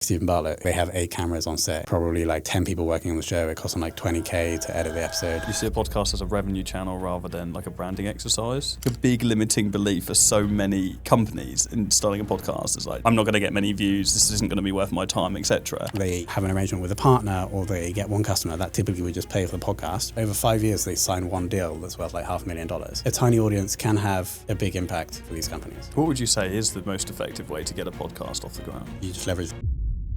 Stephen Bartlett, they have 8 cameras on set, probably like 10 people working on the show. It costs them like $20K to edit the episode. You see a podcast as a revenue channel rather than like a branding exercise. The big limiting belief for so many companies in starting a podcast is like, I'm not going to get many views, this isn't going to be worth my time, etc. They have an arrangement with a partner, or they get one customer that typically would just pay for the podcast. Over 5 years, they sign one deal that's worth like $500,000. A tiny audience can have a big impact for these companies. What would you say is the most effective way to get a podcast off the ground? You just leverage.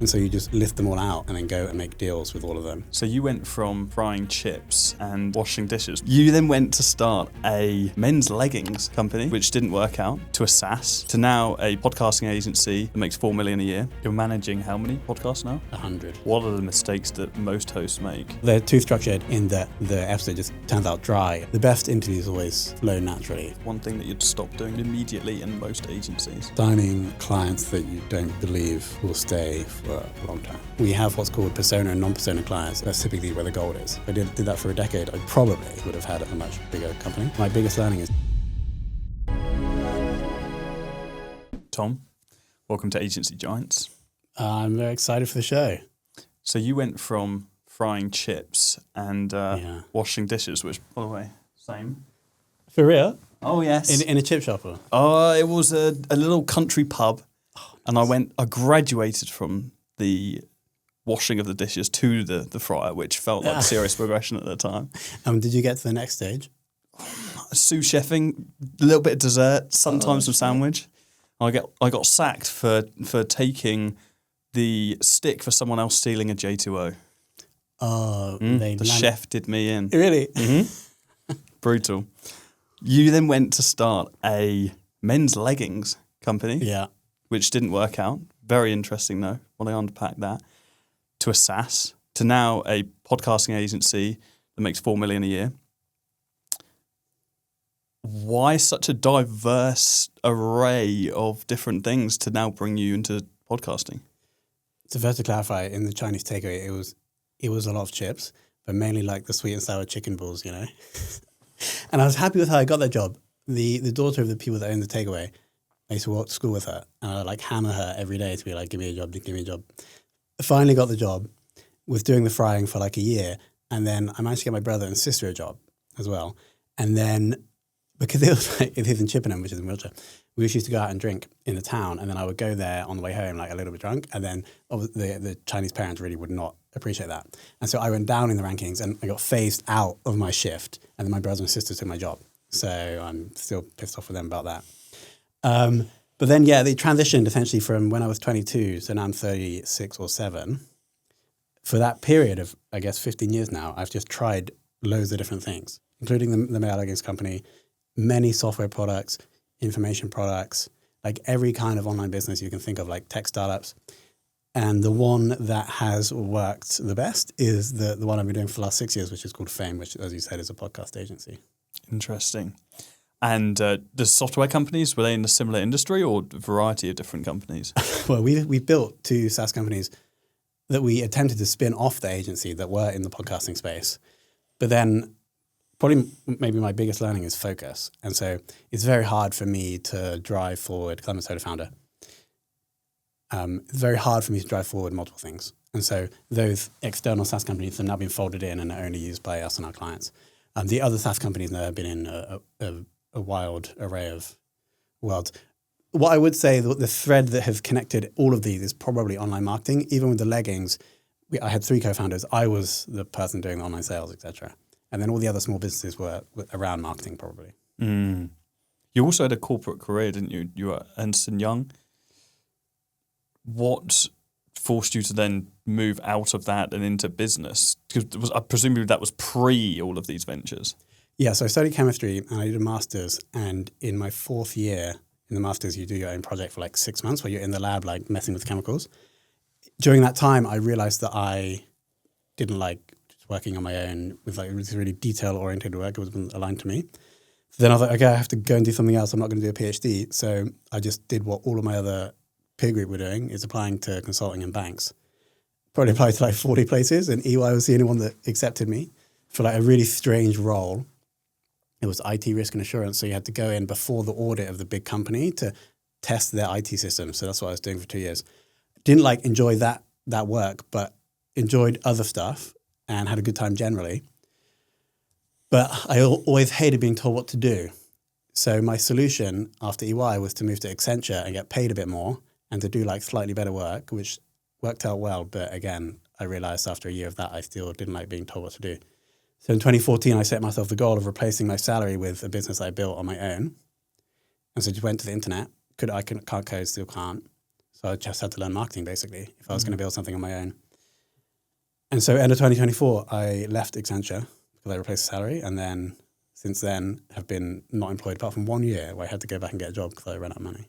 And so you just list them all out and then go and make deals with all of them. So you went from frying chips and washing dishes. You then went to start a men's leggings company, which didn't work out, to a SaaS, to now a podcasting agency that makes $4 million a year. You're managing how many podcasts now? 100. What are the mistakes that most hosts make? They're too structured in that the episode just turns out dry. The best interviews always flow naturally. One thing that you'd stop doing immediately in most agencies. Signing clients that you don't believe will stay for a long time. We have what's called persona and non-persona clients. That's typically where the gold is. If I did that for a decade, I probably would have had a much bigger company. My biggest learning is... Tom, welcome to Agency Giants. I'm very excited for the show. So you went from frying chips and washing dishes, which, by the way, same. For real? Oh, yes. In a chip shop? It was a little country pub, and I graduated from the washing of the dishes to the fryer, which felt like serious progression at the time. Did you get to the next stage? Sous chefing, a little bit of dessert, sometimes some sandwich. I got sacked for taking the stick for someone else stealing a J2O. Oh, the chef did me in. Really? Mm-hmm. Brutal. You then went to start a men's leggings company. Yeah. Which didn't work out. Very interesting though, when I unpack that. To a SaaS, to now a podcasting agency that makes $4 million a year. Why such a diverse array of different things to now bring you into podcasting? So first to clarify, in the Chinese takeaway, it was a lot of chips, but mainly like the sweet and sour chicken balls, you know. And I was happy with how I got that job. The daughter of the people that owned the takeaway, I used to walk to school with her, and I'd like hammer her every day to be like, give me a job, give me a job. I finally got the job, was doing the frying for like a year, and then I managed to get my brother and sister a job as well. And then, because it was like, it is in Chippenham, which is in Wiltshire, we used to go out and drink in the town, and then I would go there on the way home like a little bit drunk, and then the Chinese parents really would not appreciate that. And so I went down in the rankings, and I got phased out of my shift, and then my brother and sister took my job. So I'm still pissed off with them about that. But then, they transitioned essentially from when I was 22 to now I'm 36 or 7. For that period of, I guess, 15 years now, I've just tried loads of different things, including the male leggings company, many software products, information products, like every kind of online business you can think of, like tech startups. And the one that has worked the best is the one I've been doing for the last 6 years, which is called Fame, which, as you said, is a podcast agency. Interesting. And the software companies, were they in a similar industry or a variety of different companies? Well, we built 2 SaaS companies that we attempted to spin off the agency that were in the podcasting space. But then probably maybe my biggest learning is focus. And so it's very hard for me to drive forward, because I'm a soda founder. It's very hard for me to drive forward multiple things. And so those external SaaS companies have now been folded in and are only used by us and our clients. The other SaaS companies have been in a wild array of worlds. What I would say, the thread that has connected all of these is probably online marketing. Even with the leggings, I had 3 co-founders. I was the person doing the online sales, etc. And then all the other small businesses were around marketing, probably. Mm. You also had a corporate career, didn't you? You were at Ernst & Young. What forced you to then move out of that and into business? Because presumably that was pre all of these ventures. Yeah, so I studied chemistry and I did a master's, and in my 4th year in the master's, you do your own project for like 6 months where you're in the lab like messing with chemicals. During that time, I realized that I didn't like just working on my own with like really detail-oriented work. It wasn't aligned to me. So then I was like, okay, I have to go and do something else. I'm not going to do a PhD. So I just did what all of my other peer group were doing, is applying to consulting and banks. Probably applied to like 40 places, and EY was the only one that accepted me for like a really strange role. It was IT risk and assurance, so you had to go in before the audit of the big company to test their IT system. So that's what I was doing for 2 years. didn't like enjoy that work, but enjoyed other stuff and had a good time generally. But I always hated being told what to do. So my solution after EY was to move to Accenture and get paid a bit more and to do like slightly better work, which worked out well. But again, I realized after a year of that, I still didn't like being told what to do. So in 2014, I set myself the goal of replacing my salary with a business I built on my own. And so just went to the internet. Can't code, still can't. So I just had to learn marketing basically if I was going to build something on my own. And so end of 2024, I left Accenture because I replaced the salary. And then since then have been not employed apart from 1 year where I had to go back and get a job because I ran out of money.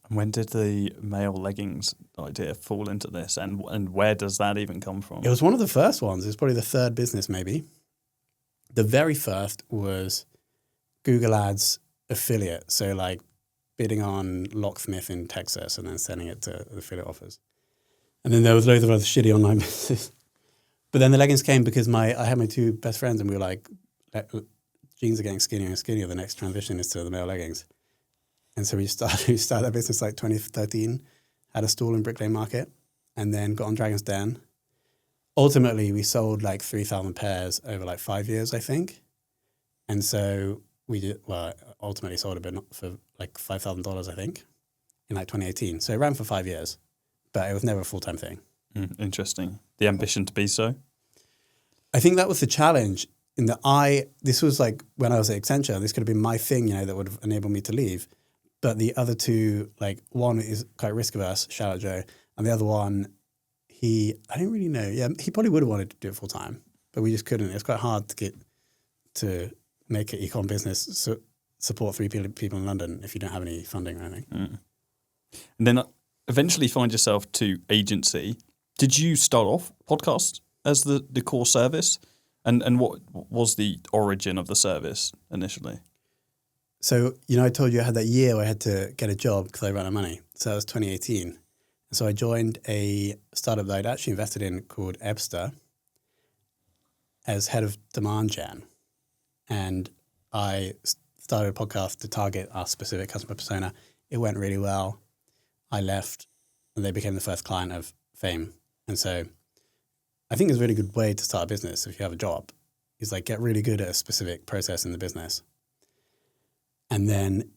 And when did the male leggings idea fall into this? And where does that even come from? It was one of the first ones. It was probably the third business maybe. The very first was Google Ads affiliate. So like bidding on locksmith in Texas and then sending it to affiliate offers. And then there was loads of other shitty online businesses. But then the leggings came because I had my two best friends and we were like, jeans are getting skinnier and skinnier. The next transition is to the male leggings. And so we started that business like 2013, had a stall in Brick Lane Market, and then got on Dragon's Den. Ultimately, we sold like 3,000 pairs over like 5 years, I think. And so ultimately sold a bit for like $5,000, I think, in like 2018. So it ran for 5 years, but it was never a full-time thing. Interesting. The ambition to be so? I think that was the challenge in that this was like when I was at Accenture, this could have been my thing, that would have enabled me to leave. But the other two, like one is quite risk averse, shout out Joe, and the other one, I didn't really know. Yeah, he probably would have wanted to do it full time, but we just couldn't. It's quite hard to make an econ business support 3 people in London if you don't have any funding or anything. And then eventually find yourself to agency. Did you start off podcast as the core service? And what was the origin of the service initially? So, I told you I had that year where I had to get a job because I ran out of money. So that was 2018. And so I joined a startup that I'd actually invested in called Ebster as head of demand gen. And I started a podcast to target our specific customer persona. It went really well. I left and they became the first client of Fame. And so I think it's a really good way to start a business if you have a job, is like get really good at a specific process in the business. And then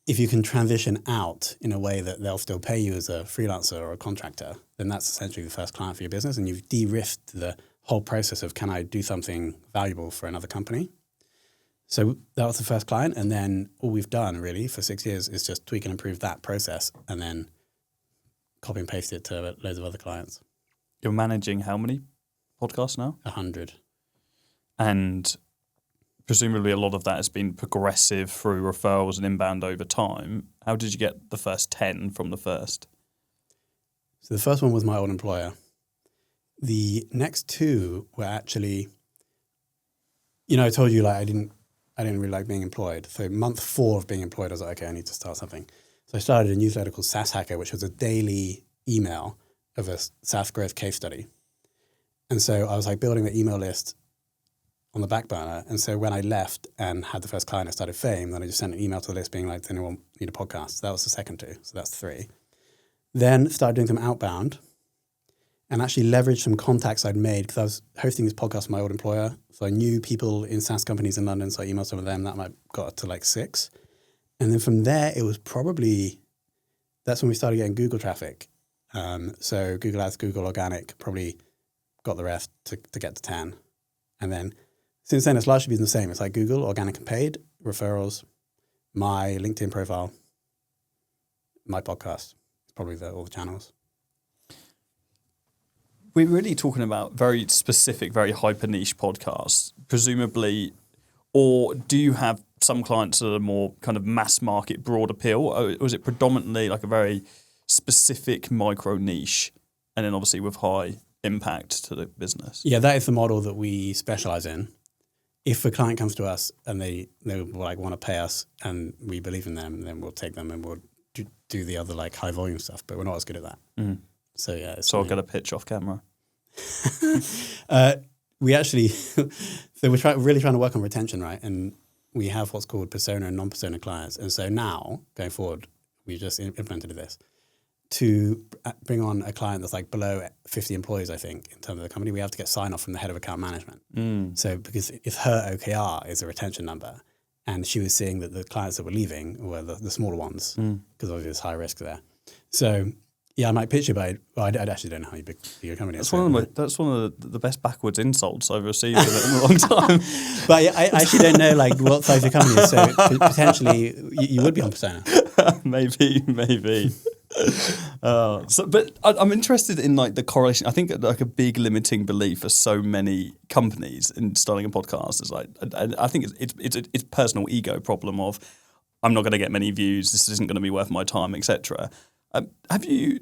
if you can transition out in a way that they'll still pay you as a freelancer or a contractor, then that's essentially the first client for your business. And you've de-risked the whole process of, can I do something valuable for another company? So that was the first client. And then all we've done really for 6 years is just tweak and improve that process and then copy and paste it to loads of other clients. You're managing how many podcasts now? 100. And presumably a lot of that has been progressive through referrals and inbound over time. How did you get the first 10 from the first? So the first one was my old employer. The next two were actually, I told you like I didn't really like being employed. So month 4 of being employed, I was like, okay, I need to start something. So I started a newsletter called SaaS Hacker, which was a daily email of a SaaS growth case study. And so I was like building the email list on the back burner. And so when I left and had the first client, I started Fame, then I just sent an email to the list being like, does anyone need a podcast? So that was the second 2. So that's 3. Then started doing some outbound and actually leveraged some contacts I'd made because I was hosting this podcast for my old employer. So I knew people in SaaS companies in London. So I emailed some of them. That might got to like 6. And then from there, it was that's when we started getting Google traffic. So Google Ads, Google Organic probably got the rest to get to 10. And then since then, it's largely been the same. It's like Google, organic and paid, referrals, my LinkedIn profile, my podcast. It's probably all the channels. We're really talking about very specific, very hyper niche podcasts, presumably, or do you have some clients that are more kind of mass market, broad appeal, or was it predominantly like a very specific micro niche, and then obviously with high impact to the business? Yeah, that is the model that we specialize in. If a client comes to us and they like want to pay us and we believe in them, then we'll take them and we'll do the other like high volume stuff. But we're not as good at that. Mm. So yeah. So I'll get a pitch off camera. We actually, so we're really trying to work on retention, right? And we have what's called persona and non-persona clients. And so now going forward, we just implemented this. to bring on a client that's like below 50 employees, I think, in terms of the company, we have to get sign off from the head of account management. So because if her OKR is a retention number, and she was seeing that the clients that were leaving were the smaller ones, because obviously there's high risk there. So yeah, I might pitch it, but I actually don't know how big your company is. That's one of the best backwards insults I've received in a long time. But I actually don't know like what size your company is, so potentially you would be on Persona. Maybe. But I'm interested in like the correlation. I think like a big limiting belief for so many companies in starting a podcast is like, I think it's personal ego problem of I'm not going to get many views. This isn't going to be worth my time, etc. Have you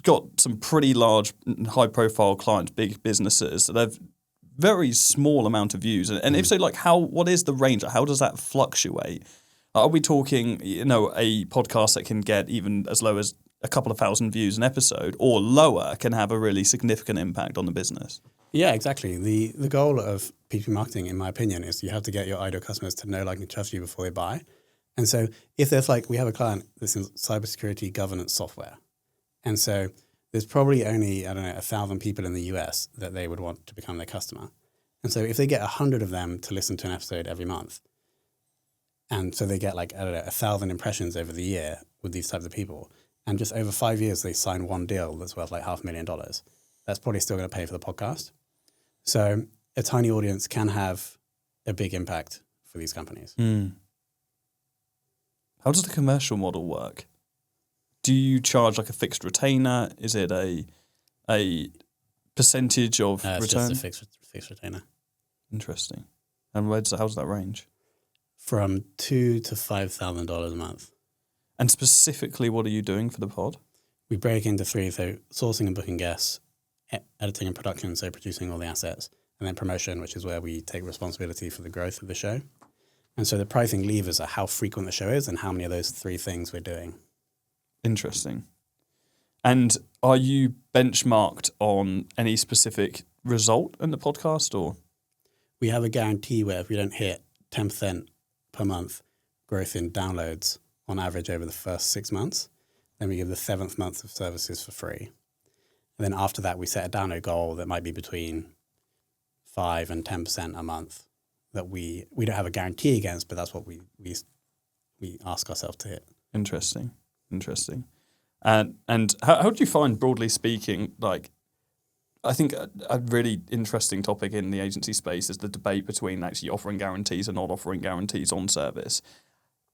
got some pretty large, high profile clients, big businesses that have very small amount of views? And if so, like what is the range? How does that fluctuate? Are we talking, a podcast that can get even as low as a couple of thousand views an episode, or lower can have a really significant impact on the business? Yeah, exactly. The goal of B2B marketing, in my opinion, is you have to get your ideal customers to know, like, and trust you before they buy. And so if there's we have a client that's in cybersecurity governance software. And so there's probably only, 1,000 people in the US that they would want to become their customer. And so if they get 100 of them to listen to an episode every month, and so they get 1,000 impressions over the year with these types of people, and just over 5 years, they sign one deal that's worth $500,000. That's probably still going to pay for the podcast. So a tiny audience can have a big impact for these companies. How does the commercial model work? Do you charge like a fixed retainer? Is it a percentage of return? It's just a fixed retainer. Interesting. And how does that range? From $2,000 to $5,000 a month. And specifically, what are you doing for the pod? We break into three, so sourcing and booking guests, editing and production, so producing all the assets, and then promotion, which is where we take responsibility for the growth of the show. And so the pricing levers are how frequent the show is and how many of those three things we're doing. Interesting. And are you benchmarked on any specific result in the podcast, or? We have a guarantee where if we don't hit 10% per month growth in downloads on average over the first 6 months, then we give the 7th month of services for free. And then after that, we set a download goal that might be between 5 and 10% a month that we don't have a guarantee against, but that's what we ask ourselves to hit. Interesting. And how do you find, broadly speaking, I think a really interesting topic in the agency space is the debate between actually offering guarantees and not offering guarantees on service.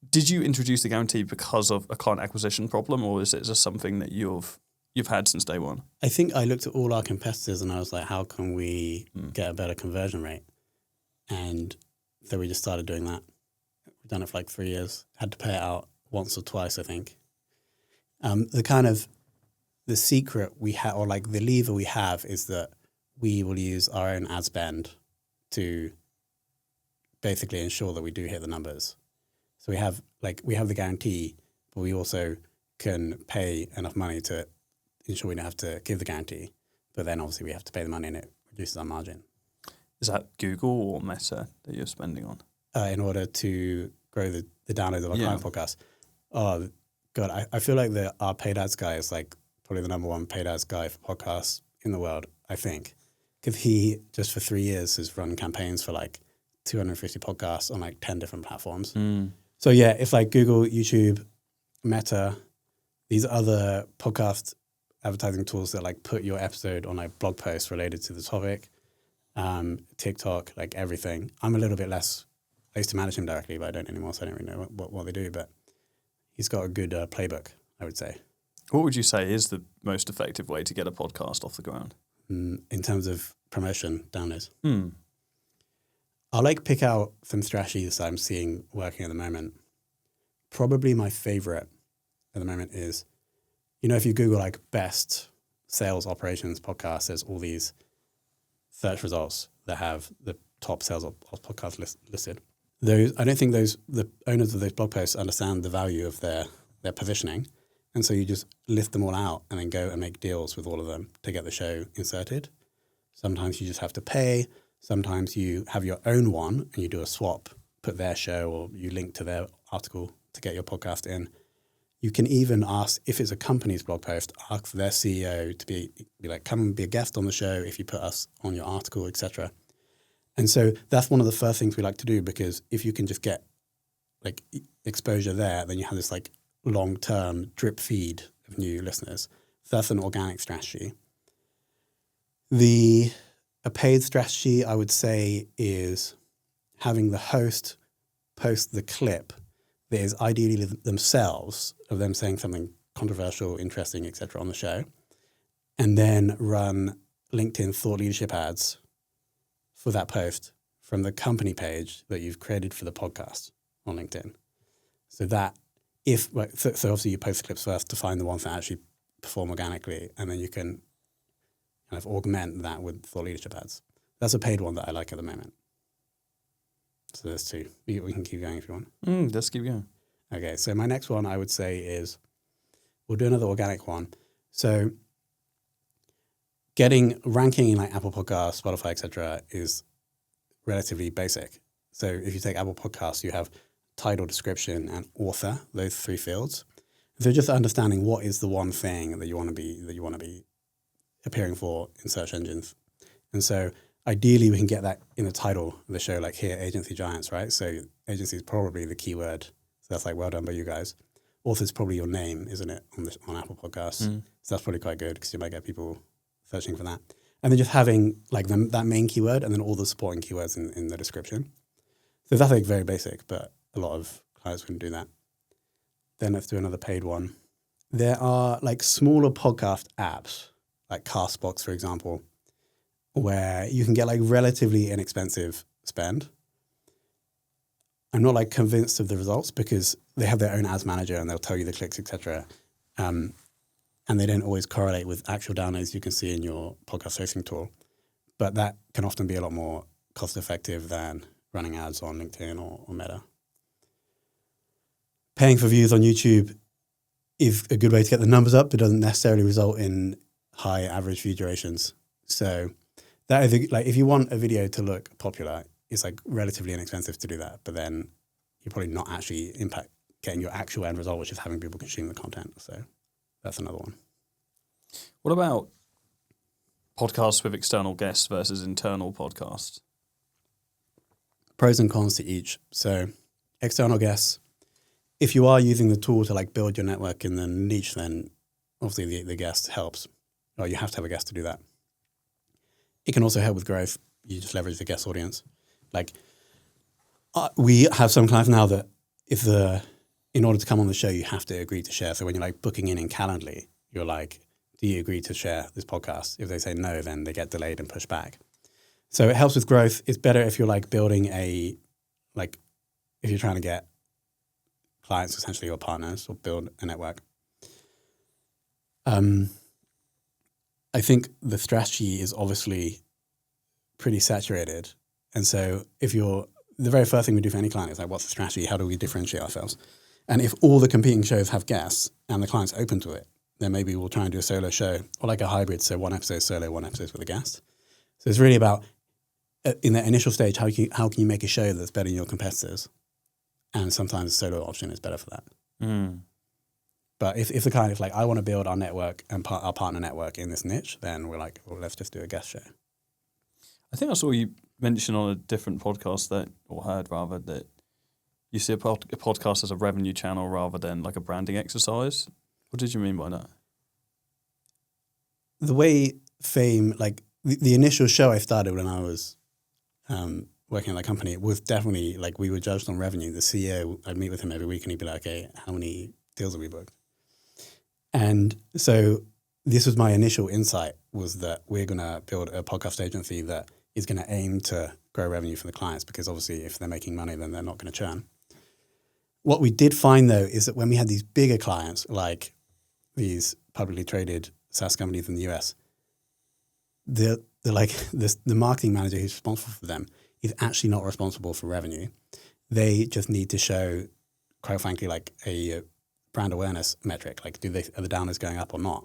Did you introduce the guarantee because of a client acquisition problem, or is it just something that you've had since day one? I think I looked at all our competitors and I was like, how can we get a better conversion rate? And so we just started doing that. We've done it for 3 years. Had to pay it out once or twice, I think. The secret we have, or the lever we have, is that we will use our own ad spend to basically ensure that we do hit the numbers. So we have the guarantee, but we also can pay enough money to ensure we don't have to give the guarantee. But then obviously we have to pay the money and it reduces our margin. Is that Google or Meta that you're spending on? In order to grow the downloads of our client podcast. Oh, God, I feel like our paid ads guy is probably the number one paid ads guy for podcasts in the world, I think. Because he, just for 3 years, has run campaigns for 250 podcasts on 10 different platforms. So yeah, it's Google, YouTube, Meta, these other podcast advertising tools that put your episode on blog posts related to the topic, TikTok, everything. I'm a little bit less, I used to manage him directly, but I don't anymore, so I don't really know what they do, but he's got a good playbook, I would say. What would you say is the most effective way to get a podcast off the ground? In terms of promotion, downloads. I'll pick out some strategies that I'm seeing working at the moment. Probably my favorite at the moment is, if you Google best sales operations podcast, there's all these search results that have the top sales podcasts listed. I don't think the owners of those blog posts understand the value of their positioning. And so you just lift them all out and then go and make deals with all of them to get the show inserted. Sometimes you just have to pay. Sometimes you have your own one and you do a swap, put their show or you link to their article to get your podcast in. You can even ask, if it's a company's blog post, ask their CEO to be like, come and be a guest on the show if you put us on your article, etc. And so that's one of the first things we like to do, because if you can just get like exposure there, then you have this like long-term drip feed of new listeners. So that's an organic strategy. A paid strategy, I would say, is having the host post the clip that is ideally themselves, of them saying something controversial, interesting, etc. on the show, and then run LinkedIn thought leadership ads for that post from the company page that you've created for the podcast on LinkedIn. So that so obviously you post the clips first to find the ones that actually perform organically, and then you can kind of augment that with thought leadership ads. That's a paid one that I like at the moment. So there's two. We can keep going if you want. Let's keep going. Okay, so my next one I would say is, we'll do another organic one. So ranking in like Apple Podcasts, Spotify, etc. is relatively basic. So if you take Apple Podcasts, you have title, description, and author, those three fields. So just understanding what is the one thing that you want to be appearing for in search engines. And so ideally we can get that in the title of the show, like here, Agency Giants, right? So agency is probably the keyword. So that's like, well done by you guys. Author is probably your name, isn't it, on Apple Podcasts? So that's probably quite good, because you might get people searching for that. And then just having like that main keyword and then all the supporting keywords in the description. So that's like very basic, but a lot of clients wouldn't do that. Then let's do another paid one. There are like smaller podcast apps, like Castbox, for example, where you can get like relatively inexpensive spend. I'm not like convinced of the results, because they have their own ads manager and they'll tell you the clicks, etc. And they don't always correlate with actual downloads you can see in your podcast hosting tool. But that can often be a lot more cost effective than running ads on LinkedIn or Meta. Paying for views on YouTube is a good way to get the numbers up, but doesn't necessarily result in high average view durations. So that is like, if you want a video to look popular, it's like relatively inexpensive to do that, but then you're probably not actually getting your actual end result, which is having people consume the content. So that's another one. What about podcasts with external guests versus internal podcasts? Pros and cons to each. So external guests, if you are using the tool to like build your network in the niche, then obviously the guest helps. Or you have to have a guest to do that. It can also help with growth. You just leverage the guest audience. Like we have some clients now that in order to come on the show, you have to agree to share. So when you're like booking in Calendly, you're like, do you agree to share this podcast? If they say no, then they get delayed and pushed back. So it helps with growth. It's better if you're like building if you're trying to get clients, essentially your partners, or build a network. I think the strategy is obviously pretty saturated. And so the very first thing we do for any client is like, what's the strategy? How do we differentiate ourselves? And if all the competing shows have guests and the client's open to it, then maybe we'll try and do a solo show, or like a hybrid. So one episode solo, one episode with a guest. So it's really about, in that initial stage, how can you make a show that's better than your competitors? And sometimes a solo option is better for that. But if the client is like, I want to build our network and our partner network in this niche, then we're like, well, let's just do a guest show. I think I saw you mention on a different podcast that you see a podcast as a revenue channel rather than like a branding exercise. What did you mean by that? The way Fame, like the initial show I started when I was working at that company, was definitely like, we were judged on revenue. The CEO, I'd meet with him every week and he'd be like, okay, how many deals have we booked? And so this was my initial insight, was that we're going to build a podcast agency that is going to aim to grow revenue for the clients, because obviously if they're making money, then they're not going to churn. What we did find, though, is that when we had these bigger clients, like these publicly traded SaaS companies in the US, the marketing manager who's responsible for them is actually not responsible for revenue. They just need to show, quite frankly, like a brand awareness metric, like are the downloads going up or not?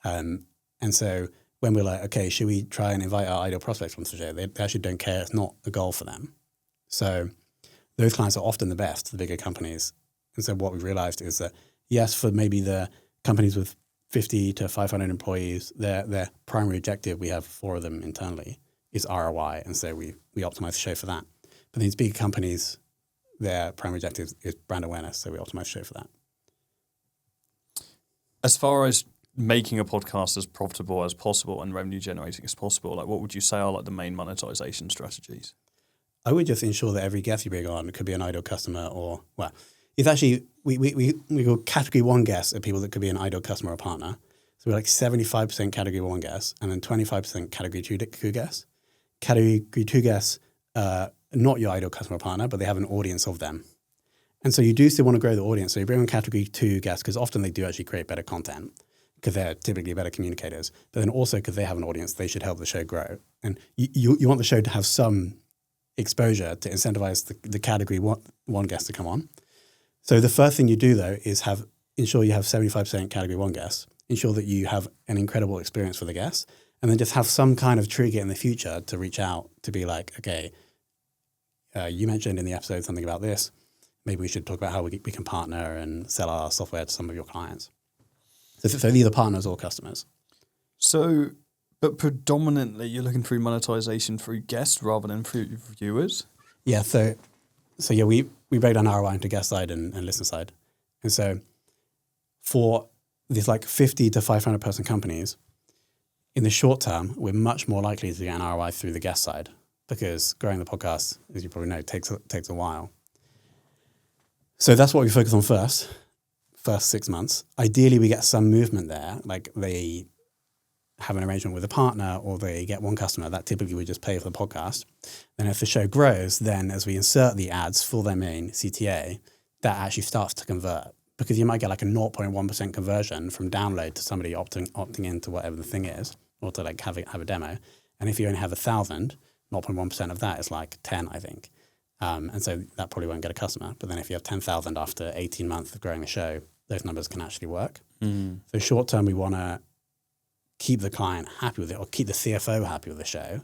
And so when we're like, okay, should we try and invite our ideal prospects onto the show? They actually don't care. It's not a goal for them. So those clients are often the best, the bigger companies. And so what we realized is that yes, for maybe the companies with 50 to 500 employees, their primary objective, we have 4 of them internally, is ROI. And so we optimize the show for that. But these big companies, their primary objective is brand awareness. So we optimize the show for that. As far as making a podcast as profitable as possible and revenue generating as possible, like what would you say are like the main monetization strategies? I would just ensure that every guest you bring on could be an ideal customer, or, well, it's actually, we go category 1 guests are people that could be an ideal customer or partner. So we're like 75% category 1 guests and then 25% category 2 guests. Category 2 guests are not your ideal customer or partner, but they have an audience of them. And so you do still want to grow the audience. So you bring on category 2 guests because often they do actually create better content because they're typically better communicators. But then also because they have an audience, they should help the show grow. And you want the show to have some exposure to incentivize the category 1 guests to come on. So the first thing you do, though, is ensure you have 75% category 1 guests, ensure that you have an incredible experience for the guests, and then just have some kind of trigger in the future to reach out to be like, okay, you mentioned in the episode something about this. Maybe we should talk about how we can partner and sell our software to some of your clients. So either partners or customers. So, but predominantly you're looking through monetization through guests rather than through viewers? Yeah, so yeah, we break down ROI into guest side and listener side. And so for these like 50 to 500 person companies, in the short term, we're much more likely to get an ROI through the guest side because growing the podcast, as you probably know, takes a while. So that's what we focus on first 6 months. Ideally, we get some movement there, like they have an arrangement with a partner or they get one customer. That typically would just pay for the podcast. Then if the show grows, then as we insert the ads for their main CTA, that actually starts to convert because you might get like a 0.1% conversion from download to somebody opting into whatever the thing is or to like have a demo. And if you only have 1,000, 0.1% of that is like 10, I think. And so that probably won't get a customer. But then if you have 10,000 after 18 months of growing the show, those numbers can actually work. So short term, we want to keep the client happy with it or keep the CFO happy with the show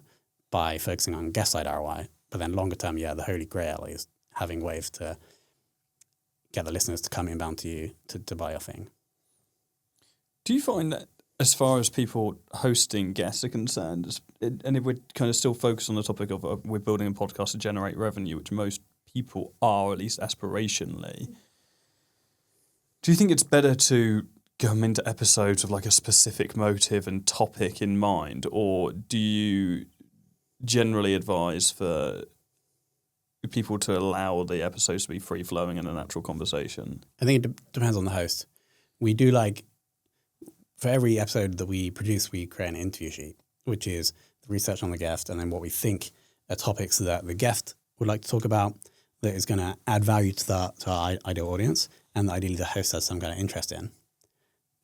by focusing on guest side ROI. But then longer term, yeah, the holy grail is having ways to get the listeners to come inbound to you to buy your thing. Do you find that as far as people hosting guests are concerned, and if we're kind of still focused on the topic of we're building a podcast to generate revenue, which most people are, at least aspirationally, do you think it's better to come into episodes with like a specific motive and topic in mind, or do you generally advise for people to allow the episodes to be free-flowing and a natural conversation? I think it depends on the host. We do for every episode that we produce, we create an interview sheet, which is the research on the guest and then what we think are topics that the guest would like to talk about that is going to add value to our ideal audience and that ideally the host has some kind of interest in.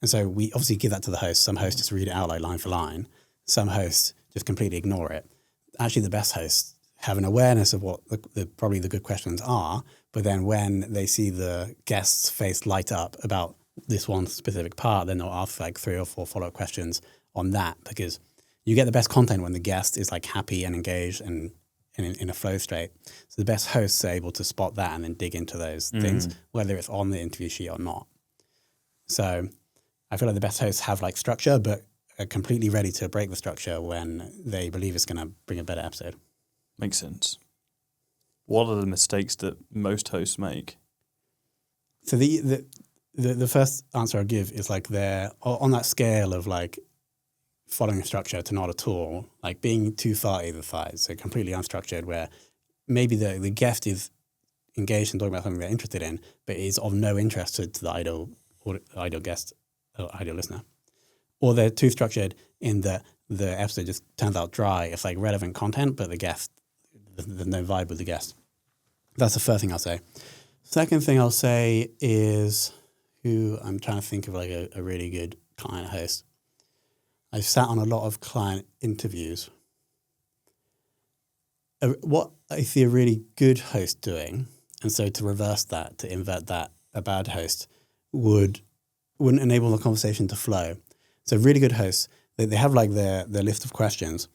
And so we obviously give that to the host. Some hosts just read it out like line for line. Some hosts just completely ignore it. Actually, the best hosts have an awareness of what probably the good questions are, but then when they see the guest's face light up about this one specific part, then they'll ask like 3 or 4 follow-up questions on that because you get the best content when the guest is like happy and engaged and in a flow state. So the best hosts are able to spot that and then dig into those things, whether it's on the interview sheet or not. So I feel like the best hosts have like structure, but are completely ready to break the structure when they believe it's going to bring a better episode. Makes sense. What are the mistakes that most hosts make? So the first answer I'll give is like they're on that scale of like following a structure to not at all, like being too far either side, so completely unstructured where maybe the guest is engaged in talking about something they're interested in, but is of no interest to the ideal guest or ideal listener. Or they're too structured in that the episode just turns out dry. It's like relevant content, but the guest, there's no vibe with the guest. That's the first thing I'll say. Second thing I'll say is who I'm trying to think of like a really good client host. I've sat on a lot of client interviews. What I see a really good host doing, and so to reverse that, to invert that, a bad host wouldn't enable the conversation to flow. So really good hosts, they have like their list of questions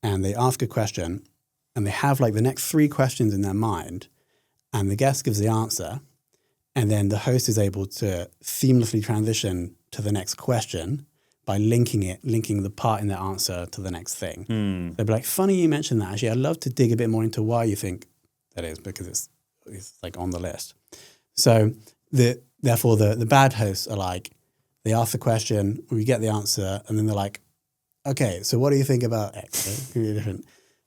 and they ask a question and they have like the next 3 questions in their mind and the guest gives the answer And then the host is able to seamlessly transition to the next question by linking the part in their answer to the next thing. They'll be like, funny you mentioned that. Actually, I'd love to dig a bit more into why you think that is, because it's like on the list. So therefore the bad hosts are like, they ask the question, we get the answer, and then they're like, okay, so what do you think about X?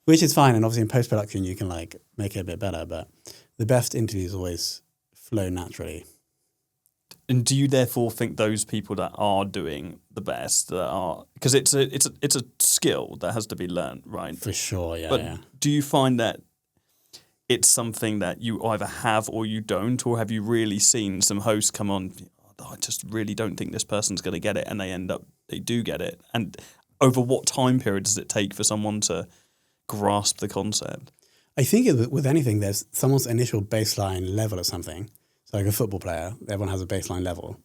Which is fine. And obviously in post-production, you can like make it a bit better, but the best interviews always flow naturally. And do you therefore think those people that are doing the best, that are, because it's a skill that has to be learned, right? For sure, yeah. But do you find that it's something that you either have or you don't, or have you really seen some hosts come on, I just really don't think this person's going to get it, and they do get it? And over what time period does it take for someone to grasp the concept? I think with anything, there's someone's initial baseline level of something. So like a football player, everyone has a baseline level.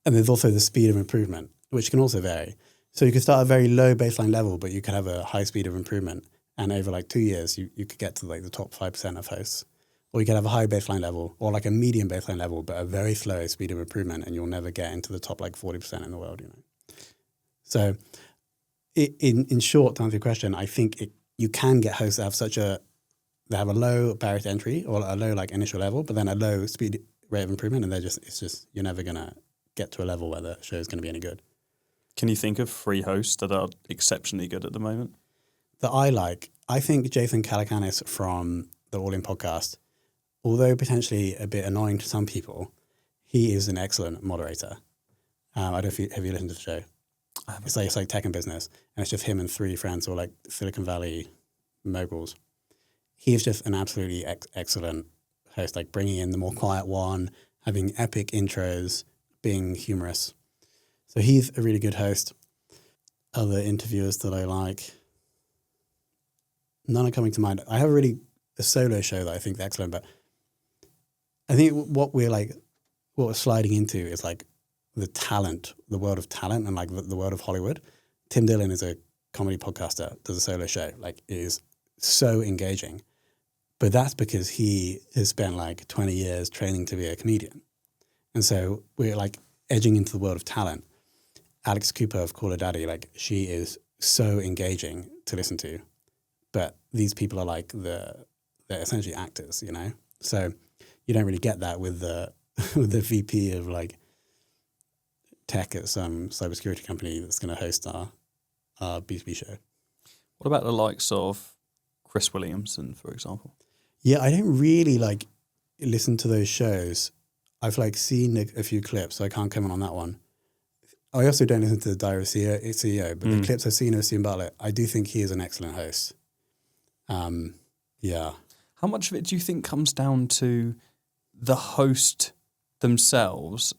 And there's also the speed of improvement, which can also vary. So you could start at a very low baseline level, but you could have a high speed of improvement. And over like 2 years, you could get to like the top 5% of hosts. Or you could have a high baseline level or like a medium baseline level, but a very slow speed of improvement, and you'll never get into the top like 40% in the world, you know. So in short, to answer your question, I think you can get hosts that have they have a low barrier to entry or a low like initial level, but then a low speed rate of improvement, and it's just you're never gonna get to a level where the show is gonna be any good. Can you think of 3 hosts that are exceptionally good at the moment? That I think Jason Calacanis from the All In podcast, although potentially a bit annoying to some people, he is an excellent moderator. I don't know if have you listened to the show? It's like tech and business, and it's just him and 3 friends who are like Silicon Valley moguls. He is just an absolutely excellent host, like bringing in the more quiet one, having epic intros, being humorous. So he's a really good host. Other interviewers that I like, none are coming to mind. I have a solo show that I think is excellent, but I think what we're sliding into is like the world of talent, and like the world of Hollywood. Tim Dillon is a comedy podcaster, does a solo show, like it is so engaging. But that's because he has spent like 20 years training to be a comedian. And so we're like edging into the world of talent. Alex Cooper of Call Her Daddy, like she is so engaging to listen to. But these people are like they're essentially actors, you know? So you don't really get that with the with the VP of like tech at some cybersecurity company that's going to host our B2B show. What about the likes of Chris Williamson, for example? Yeah, I don't really like listen to those shows. I've like seen a few clips, so I can't comment on that one. I also don't listen to the Diary of a CEO, but the clips I've seen of Stephen Bartlett, I do think he is an excellent host. Yeah. How much of it do you think comes down to the host themselves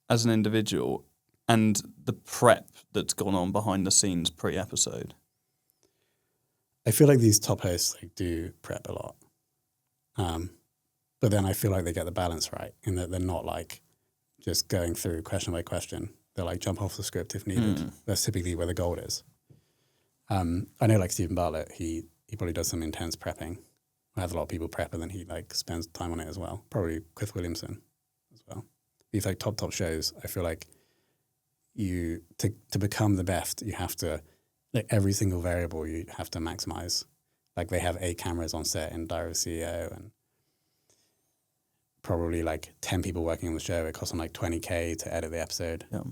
as an individual and the prep that's gone on behind the scenes pre-episode? I feel like these top hosts like do prep a lot. But then I feel like they get the balance right in that they're not like just going through question by question. They're like jump off the script if needed. That's typically where the gold is. I know like Stephen Bartlett, he probably does some intense prepping. I have a lot of people prep and then he like spends time on it as well. Probably Chris Williamson as well. These like top shows, I feel like to become the best, you have to like every single variable you have to maximize. Like they have 8 cameras on set in Diary of a CEO and probably like 10 people working on the show. It costs them like $20,000 to edit the episode. Yeah.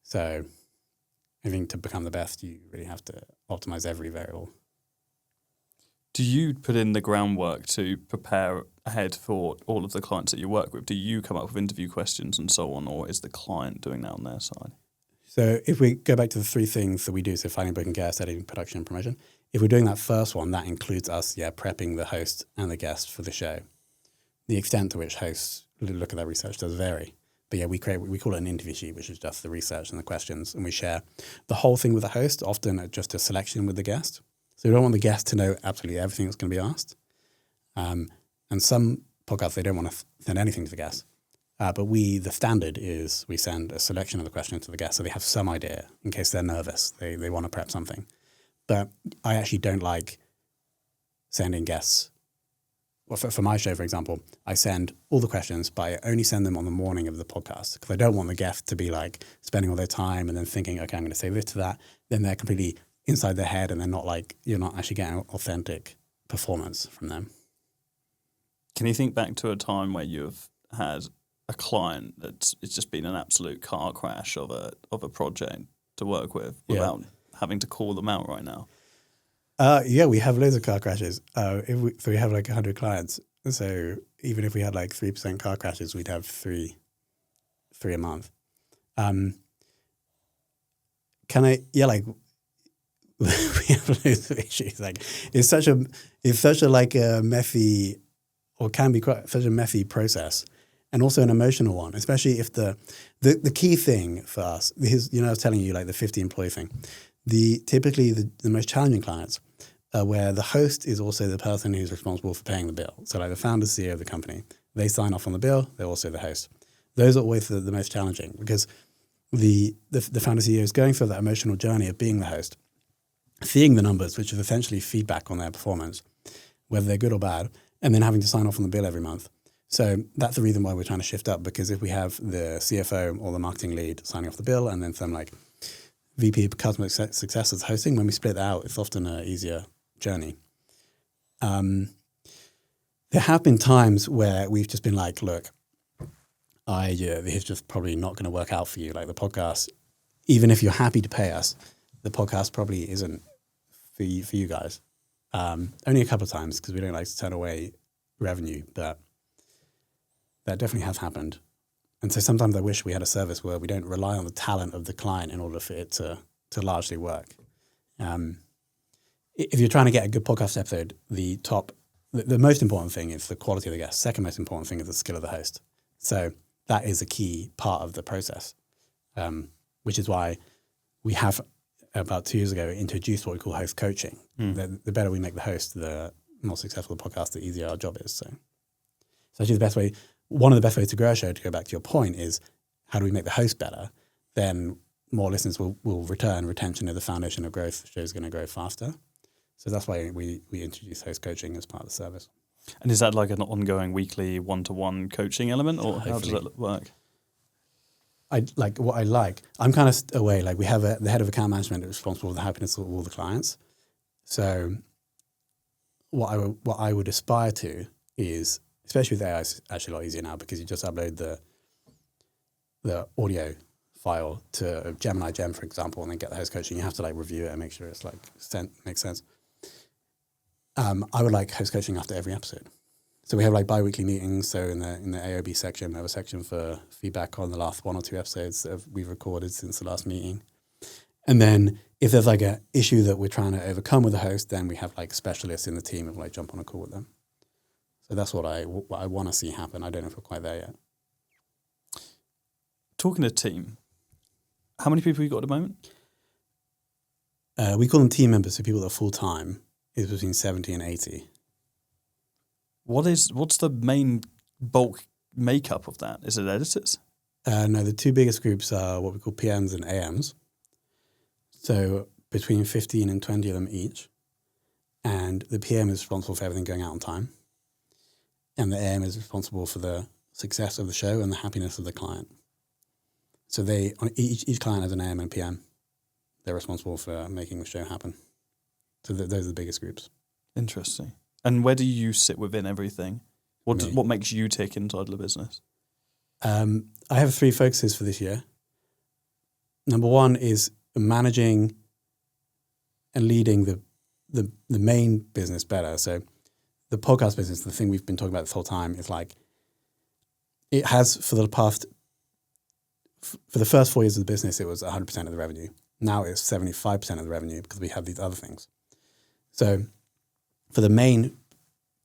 So I think to become the best, you really have to optimize every variable. Do you put in the groundwork to prepare ahead for all of the clients that you work with? Do you come up with interview questions and so on, or is the client doing that on their side? So if we go back to the 3 things that we do, so finding, booking guests, editing, production, and promotion, if we're doing that first one, that includes us, prepping the host and the guest for the show. The extent to which hosts look at their research does vary. But we call it an interview sheet, which is just the research and the questions, and we share the whole thing with the host, often just a selection with the guest. So we don't want the guest to know absolutely everything that's going to be asked. And some podcasts, they don't want to send anything to the guest. But the standard is we send a selection of the questions to the guest so they have some idea in case they're nervous. They want to prep something. But I actually don't like sending guests well, for my show, for example, I send all the questions, but I only send them on the morning of the podcast because I don't want the guest to be like spending all their time and then thinking, okay, I'm going to say this to that. Then they're completely inside their head and they're not like, you're not actually getting authentic performance from them. Can you think back to a time where you've had a client it's just been an absolute car crash of a project to work with without having to call them out right now? Yeah, we have loads of car crashes. So we have like 100 clients. So even if we had like 3% car crashes, we'd have three a month. We have loads of issues. Like it's such a like a messy, or can be quite such a messy process, and also an emotional one. Especially if the key thing for us is, I was telling you like the 50 employee thing. Typically the most challenging clients are where the host is also the person who's responsible for paying the bill. So like the founder, CEO of the company, they sign off on the bill. They're also the host. Those are always the most challenging because the founder, CEO is going through that emotional journey of being the host, seeing the numbers, which is essentially feedback on their performance, whether they're good or bad, and then having to sign off on the bill every month. So that's the reason why we're trying to shift up, because if we have the CFO or the marketing lead signing off the bill and then some like VP of customer success is hosting, when we split that out, it's often an easier journey. There have been times where we've just been like, look, this is just probably not going to work out for you. Like the podcast, even if you're happy to pay us, the podcast probably isn't for you guys. Only a couple of times because we don't like to turn away revenue, but that definitely has happened. And so sometimes I wish we had a service where we don't rely on the talent of the client in order for it to largely work. If you're trying to get a good podcast episode, the most important thing is the quality of the guest. Second most important thing is the skill of the host. So that is a key part of the process, which is why we have about 2 years ago introduced what we call host coaching. The better we make the host, the more successful the podcast, the easier our job is. So actually one of the best ways to grow a show, to go back to your point, is how do we make the host better? Then more listeners will return. Retention is the foundation of growth. The show is going to grow faster. So that's why we introduce host coaching as part of the service. And is that like an ongoing weekly one-to-one coaching element, or how does that work? I'm kind of away. Like we have the head of account management is responsible for the happiness of all the clients. So what I would aspire to is, especially with AI, it's actually a lot easier now because you just upload the audio file to Gemini Gem, for example, and then get the host coaching. You have to like review it and make sure it's like makes sense. I would like host coaching after every episode. So we have like bi-weekly meetings. So in the AOB section, we have a section for feedback on the last 1 or 2 episodes that we've recorded since the last meeting. And then if there's like an issue that we're trying to overcome with the host, then we have like specialists in the team who like jump on a call with them. So that's what I want to see happen. I don't know if we're quite there yet. Talking to team, how many people have you got at the moment? We call them team members, so people that are full-time is between 70 and 80. What's the main bulk makeup of that? Is it editors? No, the 2 biggest groups are what we call PMs and AMs. So between 15 and 20 of them each. And the PM is responsible for everything going out on time. And the AM is responsible for the success of the show and the happiness of the client. So each client has an AM and PM. They're responsible for making the show happen. So those are the biggest groups. Interesting. And where do you sit within everything? What makes you tick inside the business? I have 3 focuses for this year. Number 1 is managing and leading the main business better. So the podcast business, the thing we've been talking about this whole time, is like it has for the first 4 years of the business, it was 100% of the revenue. Now it's 75% of the revenue because we have these other things. So for the main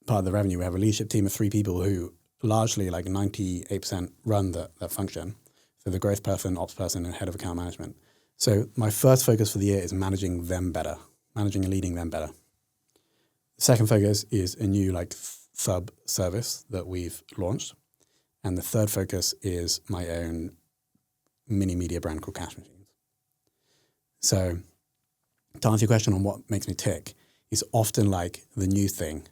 part of the revenue, we have a leadership team of 3 people who largely like 98% run that function. So the growth person, ops person, and head of account management. So my first focus for the year is managing them better, managing and leading them better. The second focus is a new like sub service that we've launched. And the third focus is my own mini media brand called Cash Machines. So to answer your question on what makes me tick, it's often like the new thing.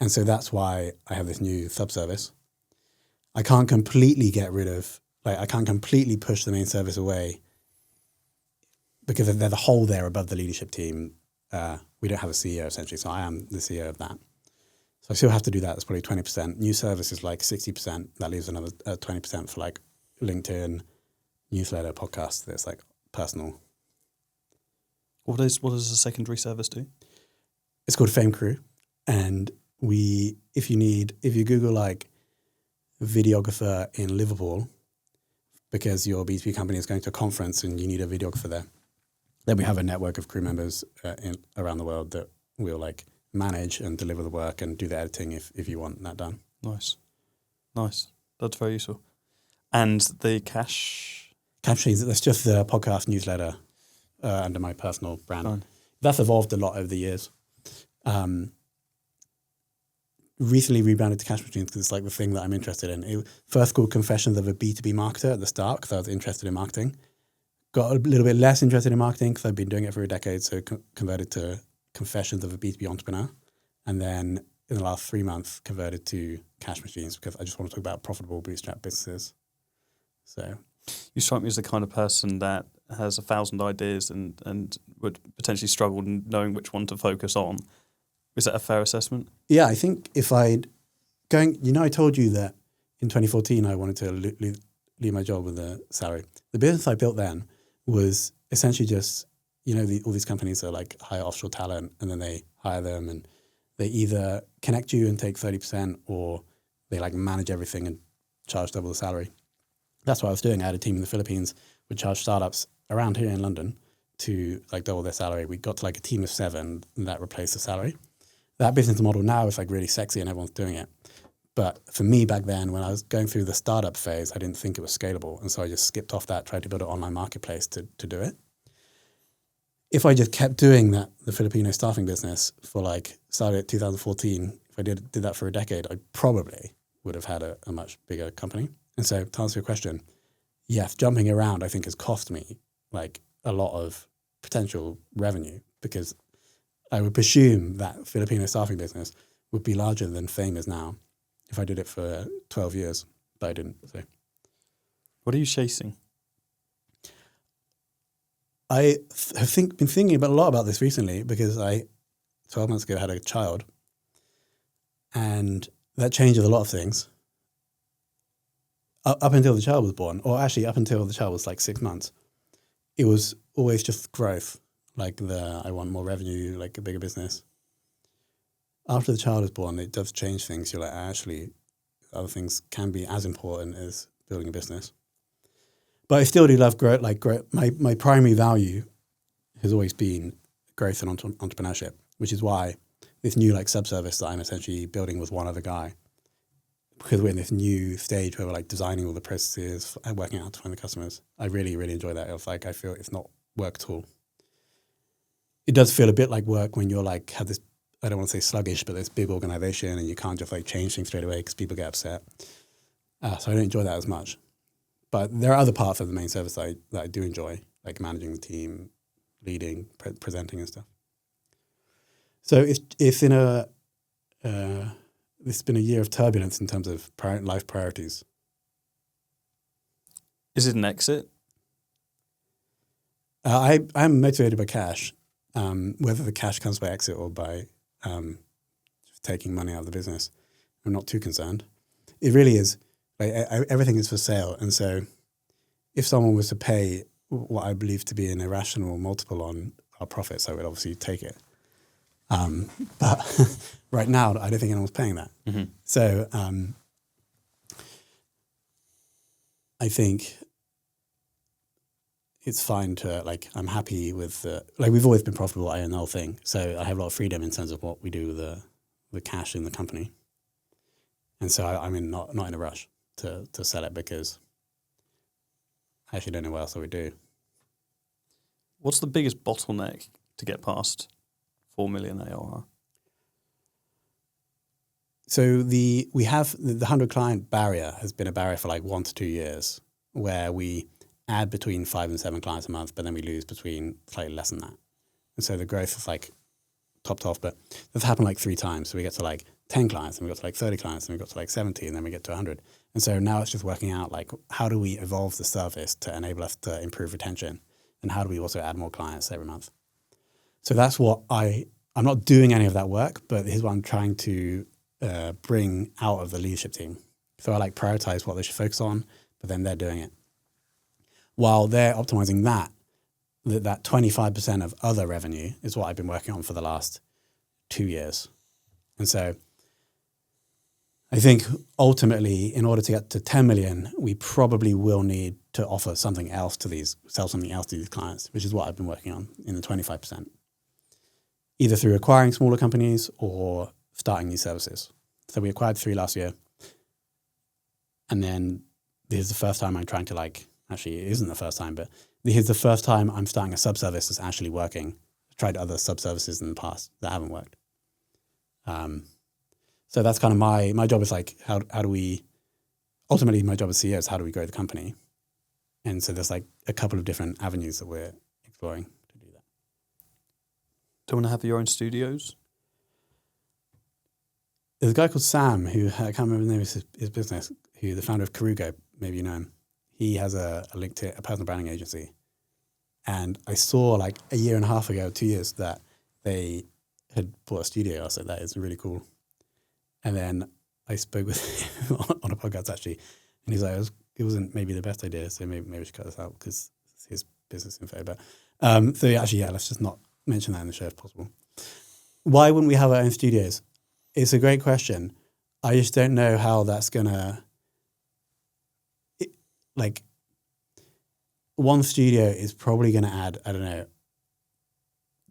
And so that's why I have this new sub-service. I can't completely I can't completely push the main service away because they're the whole there above the leadership team. We don't have a CEO essentially, so I am the CEO of that. So I still have to do that. That's probably 20%. New service is like 60%. That leaves another 20% for like LinkedIn, newsletter, podcast. That's like personal. What does a secondary service do? It's called Fame Crew, and if you Google like videographer in Liverpool, because your B2B company is going to a conference and you need a videographer there, then we have a network of crew members around the world that will like manage and deliver the work and do the editing if you want that done. Nice. That's very useful. And the cash machines, that's just the podcast newsletter under my personal brand. Fine. That's evolved a lot over the years. Recently rebranded to Cash Machines because it's like the thing that I'm interested in. It first called Confessions of a B2B Marketer at the start because I was interested in marketing. Got a little bit less interested in marketing because I've been doing it for a decade, so converted to Confessions of a B2B Entrepreneur. And then in the last 3 months, converted to Cash Machines because I just want to talk about profitable bootstrap businesses. So you strike me as the kind of person that has 1,000 ideas and would potentially struggle in knowing which one to focus on. Is that a fair assessment? Yeah, I think if I told you that in 2014 I wanted to leave my job with a salary. The business I built then was essentially just, all these companies are like hire offshore talent and then they hire them and they either connect you and take 30% or they like manage everything and charge double the salary. That's what I was doing. I had a team in the Philippines, would charge startups around here in London to like double their salary. We got to like a team of 7 and that replaced the salary. That business model now is like really sexy and everyone's doing it. But for me back then, when I was going through the startup phase, I didn't think it was scalable. And so I just skipped off that, tried to build an online marketplace to do it. If I just kept doing that, the Filipino staffing business started at 2014, if I did that for a decade, I probably would have had a much bigger company. And so to answer your question, yes, jumping around I think has cost me like a lot of potential revenue because I would presume that Filipino staffing business would be larger than Fame is now if I did it for 12 years, but I didn't. So, what are you chasing? I have been thinking a lot about this recently because 12 months ago, had a child, and that changes a lot of things. Up until the child was born, or actually up until the child was like 6 months, it was always just growth. Like I want more revenue, like a bigger business. After the child is born, it does change things. You're like, actually, other things can be as important as building a business. But I still do love growth. Like growth, my primary value has always been growth and entrepreneurship, which is why this new like sub-service that I'm essentially building with one other guy, because we're in this new stage where we're like designing all the processes and working out how to find the customers. I really, really enjoy that. It's like I feel it's not work at all. It does feel a bit like work when you're like have this, I don't want to say sluggish, but this big organization and you can't just like change things straight away because people get upset. So I don't enjoy that as much. But there are other parts of the main service that I do enjoy, like managing the team, leading, presenting and stuff. So it's in this has been a year of turbulence in terms of life priorities. Is it an exit? I'm motivated by cash. Whether the cash comes by exit or by taking money out of the business, I'm not too concerned. It really is, like, everything is for sale. And so if someone was to pay what I believe to be an irrational multiple on our profits, I would obviously take it. But right now, I don't think anyone's paying that. Mm-hmm. So I think it's fine to, like, I'm happy with, we've always been profitable, I own the whole thing. So I have a lot of freedom in terms of what we do with the cash in the company. And so I'm not in a rush to sell it because I actually don't know what else I would do. What's the biggest bottleneck to get past 4 million ARR? So we have the 100 client barrier has been a barrier for like 1 to 2 years, where we add between 5 and 7 clients a month, but then we lose between slightly less than that. And so the growth of like topped off, but that's happened like 3 times. So we get to like 10 clients, and we got to like 30 clients, and we got to like 70, and then we get to 100. And so now it's just working out like, how do we evolve the service to enable us to improve retention? And how do we also add more clients every month? So that's what I'm not doing any of that work, but here's what I'm trying to bring out of the leadership team. So I like prioritize what they should focus on, but then they're doing it. While they're optimizing that 25% of other revenue is what I've been working on for the last 2 years. And so I think ultimately, in order to get to 10 million, we probably will need to offer something else to sell something else to these clients, which is what I've been working on in the 25%. Either through acquiring smaller companies or starting new services. So we acquired 3 last year. And then this is the first time I'm trying to actually it isn't the first time, but here's the first time I'm starting a sub-service that's actually working. I've tried other sub-services in the past that haven't worked. So that's kind of my job is like, how do we, ultimately my job as CEO is how do we grow the company? And so there's like a couple of different avenues that we're exploring to do that. Do you want to have your own studios? There's a guy called Sam, who I can't remember the name of his business, who the founder of Karugo, maybe you know him. He has a personal branding agency. And I saw like a year and a half ago, 2 years, that they had bought a studio. I was like, that is really cool. And then I spoke with him on a podcast actually, and he's like, it wasn't maybe the best idea, so maybe we should cut this out because it's his business info. But so actually, yeah, let's just not mention that in the show if possible. Why wouldn't we have our own studios? It's a great question. I just don't know how that's gonna. Like, one studio is probably going to add, I don't know,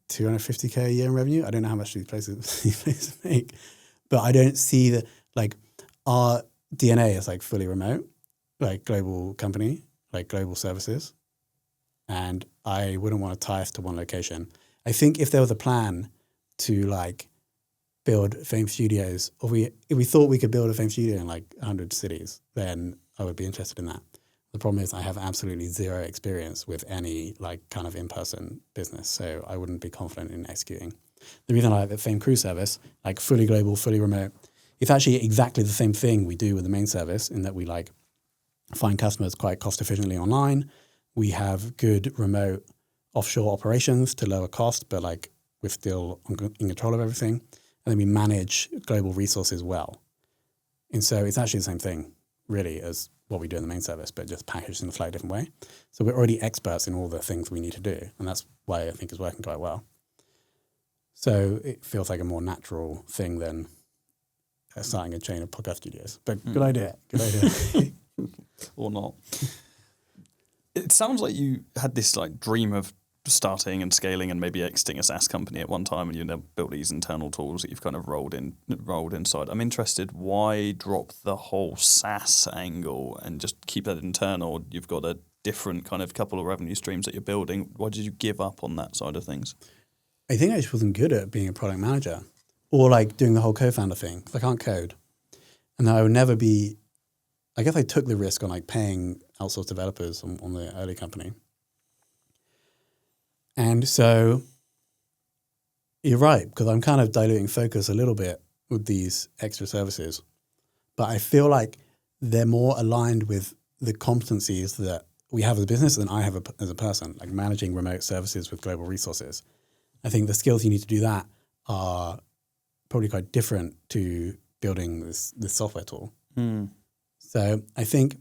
250K a year in revenue. I don't know how much these places make, but I don't see that, like, our DNA is like fully remote, like global company, like global services. And I wouldn't want to tie us to one location. I think if there was a plan to like build Fame Studios, or if we thought we could build a Fame Studio in like 100 cities, then I would be interested in that. The problem is I have absolutely zero experience with any like kind of in-person business, so I wouldn't be confident in executing. The reason I like the Fame Crew service, like fully global, fully remote, it's actually exactly the same thing we do with the main service in that we like find customers quite cost efficiently online. We have good remote offshore operations to lower cost, but like we're still in control of everything. And then we manage global resources well. And so it's actually the same thing really as what we do in the main service, but just packaged in a slightly different way. So we're already experts in all the things we need to do. And that's why I think it's working quite well. So it feels like a more natural thing than starting a chain of podcast studios. But good idea. Good idea. Or not. It sounds like you had this like dream of starting and scaling and maybe exiting a SaaS company at one time, and you now built these internal tools that you've kind of rolled inside. I'm interested, why drop the whole SaaS angle and just keep that internal? You've got a different kind of couple of revenue streams that you're building. Why did you give up on that side of things? I think I just wasn't good at being a product manager or like doing the whole co-founder thing. I can't code. And I would never be, I guess I took the risk on like paying outsourced developers on the early company. And so you're right, because I'm kind of diluting focus a little bit with these extra services. But I feel like they're more aligned with the competencies that we have as a business than I have as a person, like managing remote services with global resources. I think the skills you need to do that are probably quite different to building this software tool. So I think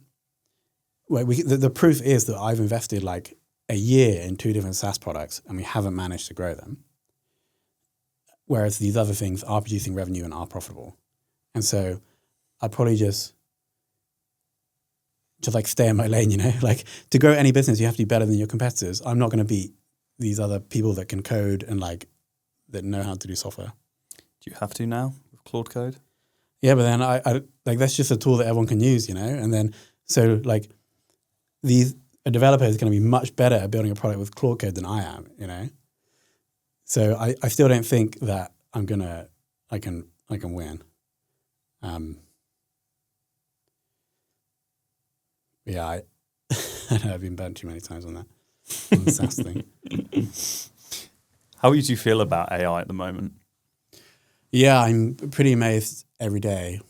the proof is that I've invested like a year in 2 different SaaS products and we haven't managed to grow them. Whereas these other things are producing revenue and are profitable. And so I'd probably just like stay in my lane, you know, like to grow any business, you have to be better than your competitors. I'm not going to beat these other people that can code and like that know how to do software. Do you have to now with Claude Code? Yeah, but then I like that's just a tool that everyone can use, you know? And then so like a developer is going to be much better at building a product with Claude Code than I am, you know? So I still don't think that I can win. Yeah, I know I've been burnt too many times on the SaaS thing. How do you feel about AI at the moment? Yeah, I'm pretty amazed every day.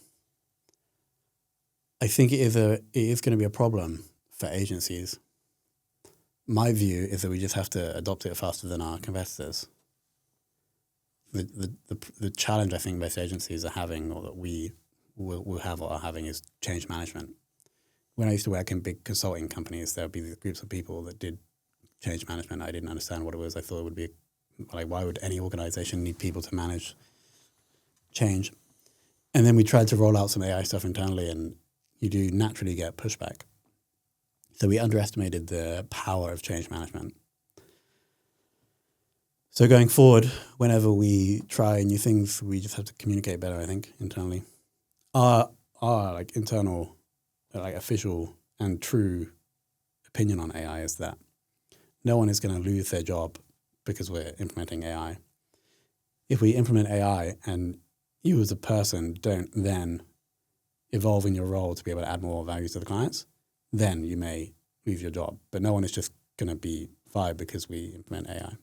I think it is going to be a problem for agencies. My view is that we just have to adopt it faster than our competitors. The challenge I think most agencies are having, or that we will have or are having, is change management. When I used to work in big consulting companies, there would be these groups of people that did change management. I didn't understand what it was. I thought it would be like, why would any organization need people to manage change? And then we tried to roll out some AI stuff internally, and you do naturally get pushback. So we underestimated the power of change management. So going forward, whenever we try new things, we just have to communicate better, I think, internally. Our like internal, like official and true opinion on AI is that no one is going to lose their job because we're implementing AI. If we implement AI and you as a person don't then evolve in your role to be able to add more value to the clients, then you may lose your job. But no one is just going to be fired because we implement AI.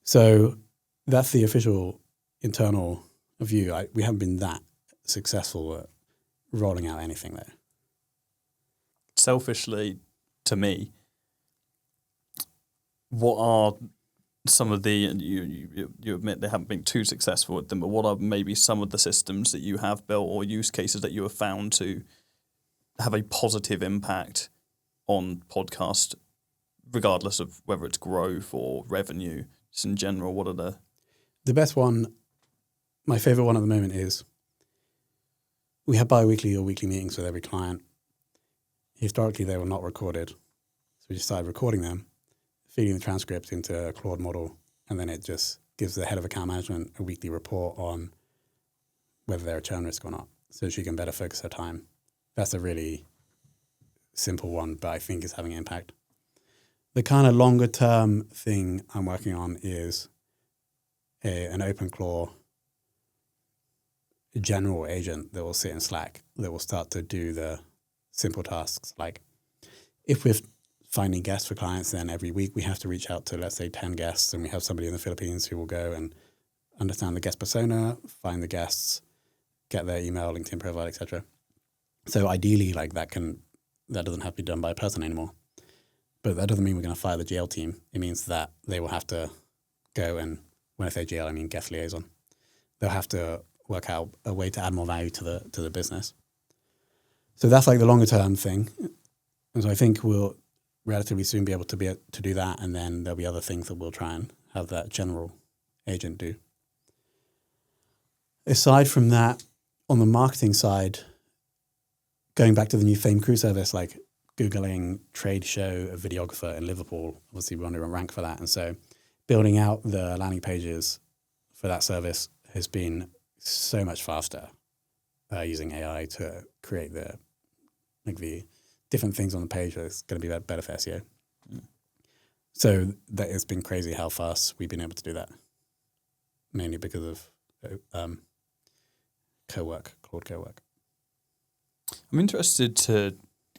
So that's the official internal view. We haven't been that successful at rolling out anything there. Selfishly, to me, what are some of the, you admit they haven't been too successful with them, but what are maybe some of the systems that you have built or use cases that you have found to have a positive impact on podcast, regardless of whether it's growth or revenue, just in general? What are the best one? My favorite one at the moment is we have bi-weekly or weekly meetings with every client. Historically, they were not recorded. So we just started recording them, feeding the transcript into a Claude model, and then it just gives the head of account management a weekly report on whether they're a churn risk or not, so she can better focus her time. That's a really simple one, but I think is having an impact. The kind of longer term thing I'm working on is an OpenClaw general agent that will sit in Slack that will start to do the simple tasks. Like if we're finding guests for clients, then every week we have to reach out to, let's say, 10 guests, and we have somebody in the Philippines who will go and understand the guest persona, find the guests, get their email, LinkedIn profile, etc. So ideally, like that doesn't have to be done by a person anymore. But that doesn't mean we're going to fire the GL team. It means that they will have to go and, when I say GL, I mean guest liaison. They'll have to work out a way to add more value to the business. So that's like the longer term thing. And so I think we'll relatively soon be able to do that, and then there'll be other things that we'll try and have that general agent do. Aside from that, on the marketing side, going back to the new Fame Crew service, like Googling trade show a videographer in Liverpool, obviously we want to rank for that. And so building out the landing pages for that service has been so much faster using AI to create the different things on the page that's going to be better for SEO. Mm. So that it's been crazy how fast we've been able to do that, mainly because of Claude Co-work. I'm interested to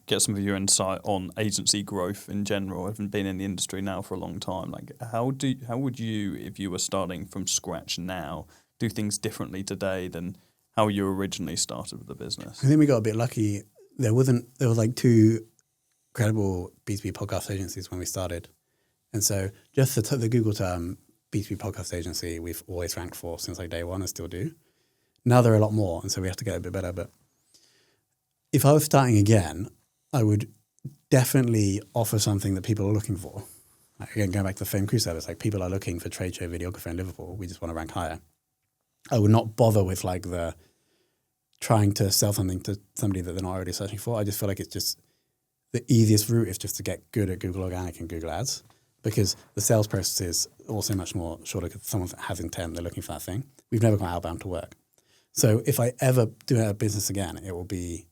get some of your insight on agency growth in general. I haven't been in the industry now for a long time. Like, how would you, if you were starting from scratch now, do things differently today than how you originally started with the business? I think we got a bit lucky. There was like two credible B2B podcast agencies when we started. And so just the Google term B2B podcast agency, we've always ranked for since like day one and still do. Now there are a lot more, and so we have to get a bit better. But if I was starting again, I would definitely offer something that people are looking for. Like, again, going back to the Fame Crew service, like people are looking for trade show videographer in Liverpool. We just want to rank higher. I would not bother with like the trying to sell something to somebody that they're not already searching for. I just feel like it's just the easiest route is just to get good at Google Organic and Google Ads, because the sales process is also much more shorter because someone has intent, they're looking for that thing. We've never gone outbound to work. So if I ever do a business again, it will be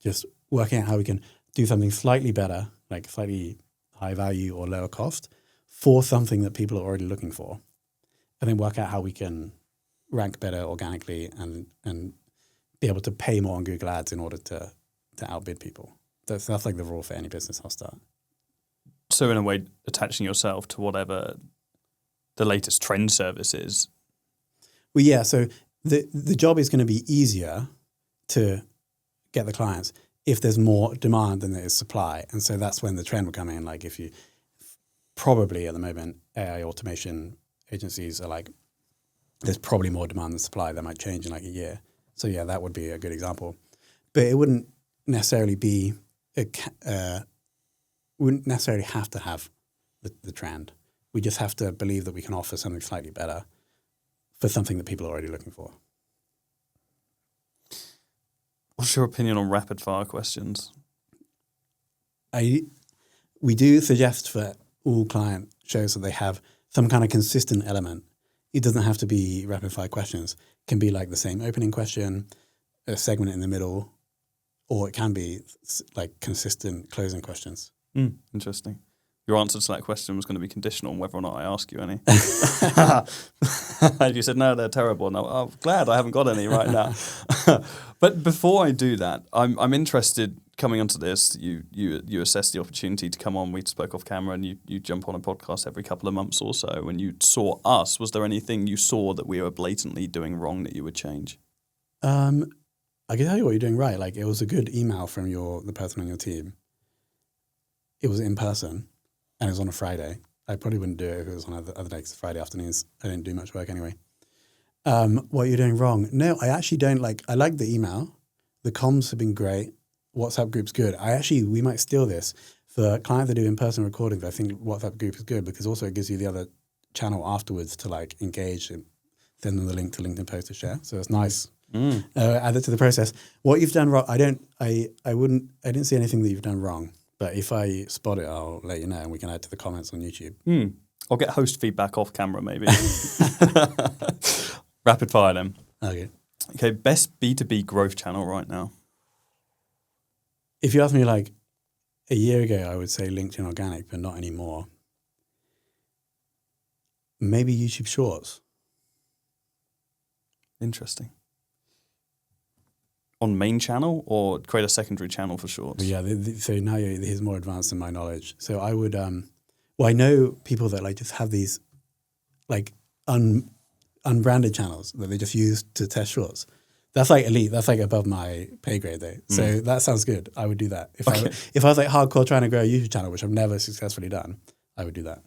just working out how we can do something slightly better, like slightly high value or lower cost for something that people are already looking for, and then work out how we can rank better organically and be able to pay more on Google Ads in order to outbid people. That's like the rule for any business I'll start. So in a way, attaching yourself to whatever the latest trend service is. Well, yeah. So the job is going to be easier to get the clients if there's more demand than there is supply, and so that's when the trend will come in. Like if you probably at the moment AI automation agencies are like, there's probably more demand than supply. That might change in like a year. So yeah, that would be a good example. But it wouldn't necessarily be wouldn't necessarily have to have the trend. We just have to believe that we can offer something slightly better for something that people are already looking for. What's your opinion on rapid fire questions? We do suggest for all client shows that they have some kind of consistent element. It doesn't have to be rapid fire questions. It can be like the same opening question, a segment in the middle, or it can be like consistent closing questions. Interesting. Your answer to that question was going to be conditional on whether or not I ask you any. You said, no, they're terrible. And I'm glad I haven't got any right now. But before I do that, I'm interested, coming onto this, you assess the opportunity to come on. We spoke off camera and you jump on a podcast every couple of months or so. When you saw us, was there anything you saw that we were blatantly doing wrong that you would change? I can tell you what you're doing right. Like it was a good email from the person on your team. It was in person. And it was on a Friday. I probably wouldn't do it if it was on other days. Friday afternoons, I didn't do much work anyway. What you're doing wrong? No, I actually don't like. I like the email. The comms have been great. WhatsApp group's good. We might steal this for clients that do in-person recordings. I think WhatsApp group is good because also it gives you the other channel afterwards to like engage and send them the link to LinkedIn post to share. So it's nice. Add it to the process. What you've done wrong? I didn't see anything that you've done wrong. But if I spot it, I'll let you know and we can add to the comments on YouTube. I'll get host feedback off camera maybe. Rapid fire then. Okay, best B2B growth channel right now. If you asked me like a year ago, I would say LinkedIn Organic, but not anymore. Maybe YouTube Shorts. Interesting. On main channel or create a secondary channel for Shorts? Yeah, so now he's more advanced than my knowledge. So I would, I know people that like just have these like unbranded channels that they just use to test Shorts. That's like elite. That's like above my pay grade though. So that sounds good. I would do that. If I was like hardcore trying to grow a YouTube channel, which I've never successfully done, I would do that.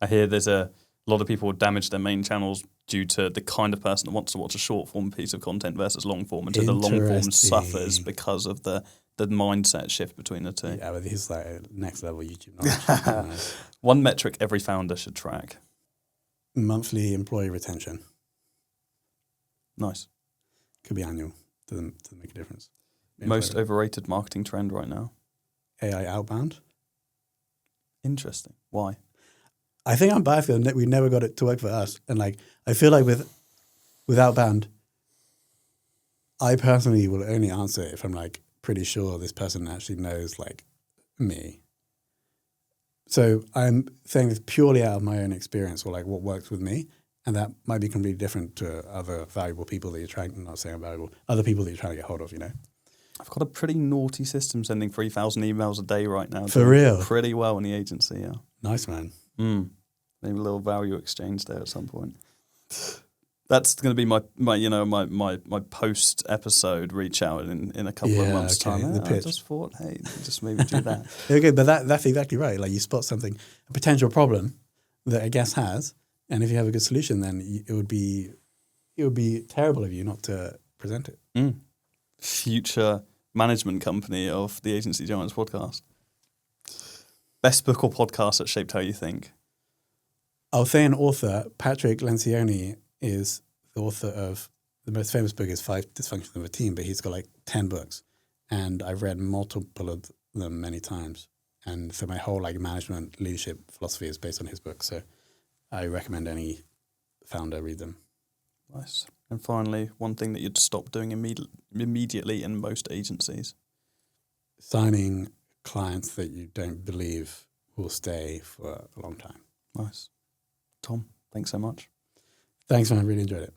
I hear there's a lot of people damage their main channels due to the kind of person that wants to watch a short form piece of content versus long form. And so the long form suffers because of the mindset shift between the two. Yeah, but this is like next level YouTube knowledge. One metric every founder should track. Monthly employee retention. Nice. Could be annual. Doesn't make a difference. Most overrated marketing trend right now? AI outbound. Interesting. Why? I think I'm biased. We never got it to work for us. And like, I feel like with outbound, I personally will only answer it if I'm like pretty sure this person actually knows like me. So I'm saying this purely out of my own experience or like what works with me. And that might be completely different to other valuable people that you're trying, I'm not saying valuable, other people that you're trying to get hold of, you know? I've got a pretty naughty system sending 3,000 emails a day right now. For real? Pretty well in the agency, yeah. Nice, man. Maybe a little value exchange there at some point. That's going to be my post episode reach out in a couple of months' time. The pitch. I just thought, hey, just maybe do that. Okay, but that's exactly right. Like you spot something, a potential problem that a guest has, and if you have a good solution, then it would be terrible of you not to present it. Future management company of the Agency Giants podcast. Best book or podcast that shaped how you think? I'll say an author, Patrick Lencioni, is the author of the most famous book is 5 Dysfunctions of a Team, but he's got like 10 books. And I've read multiple of them many times. And so my whole like management leadership philosophy is based on his book. So I recommend any founder read them. Nice. And finally, one thing that you'd stop doing immediately in most agencies? Signing clients that you don't believe will stay for a long time. Nice. Tom, thanks so much. Thanks, man. I really enjoyed it.